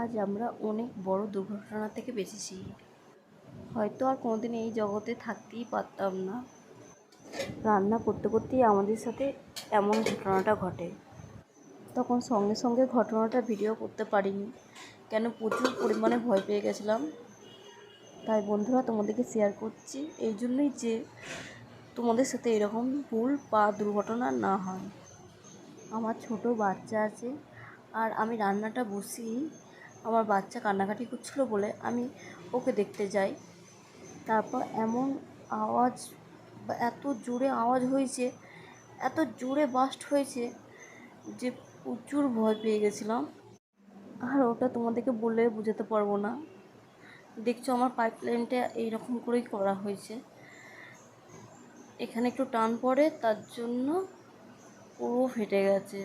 আজ আমরা অনেক বড় দুর্ঘটনা থেকে বেঁচেছি। হয়তো আর কোনোদিন এই জগতে থাকতেই পারতাম না। রান্না করতে করতেই আমাদের সাথে এমন ঘটনাটা ঘটে। তখন সঙ্গে সঙ্গে ঘটনাটা ভিডিও করতে পারিনি, কেন প্রচুর পরিমাণে ভয় পেয়ে গেছিলাম। তাই বন্ধুরা তোমাদেরকে শেয়ার করছি, এই জন্যই যে তোমাদের সাথে এরকম ভুল বা দুর্ঘটনা না হয়। আমার ছোট বাচ্চা আছে, আর আমি রান্নাটা বসিয়ে আমার বাচ্চা কান্নাকাটি করছিল বলে আমি ওকে দেখতে যাই। তারপর এমন আওয়াজ বা এত জোরে আওয়াজ হয়েছে, এত জোরে বাস্ট হয়েছে যে প্রচুর ভয় পেয়ে গেছিলাম। আর ওটা তোমাদেরকে বলে বোঝাতে পারবো না। দেখছো আমার পাইপ লাইনটা এইরকম করেই করা হয়েছে, এখানে একটু টান পড়ে তার জন্য পুরো ফেটে গেছে।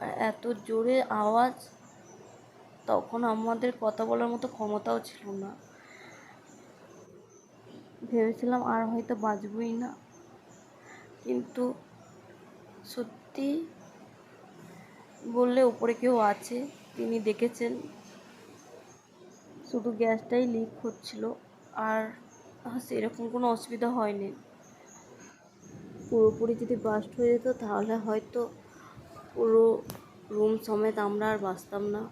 আর এত জোরে আওয়াজ, তখন আমাদের কথা বলার মতো ক্ষমতাও ছিল না। ভেবেছিলাম আর হয়তো বাঁচবই না, কিন্তু সত্যি বললে উপরে কেউ আছে, তিনি দেখেছেন। শুধু গ্যাসটাই লিক হচ্ছিল, আর সেরকম কোনো অসুবিধা হয়নি। পুরোপুরি যদি বাস্ট হয়ে যেত তাহলে হয়তো পুরো রুম সমেত আমরা আর বাঁচতাম না।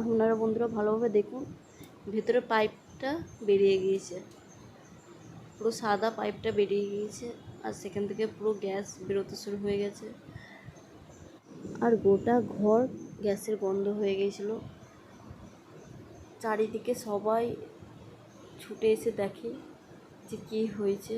আপনারা বন্ধুরা ভালোভাবে দেখুন, ভেতরে পাইপটা বেরিয়ে গিয়েছে, পুরো সাদা পাইপটা বেরিয়ে গিয়েছে, আর সেখান থেকে পুরো গ্যাস বেরোতে শুরু হয়ে গেছে। আর গোটা ঘর গ্যাসের গন্ধ হয়ে গিয়েছিল। চারিদিকে সবাই ছুটে এসে দেখে যে কী হয়েছে।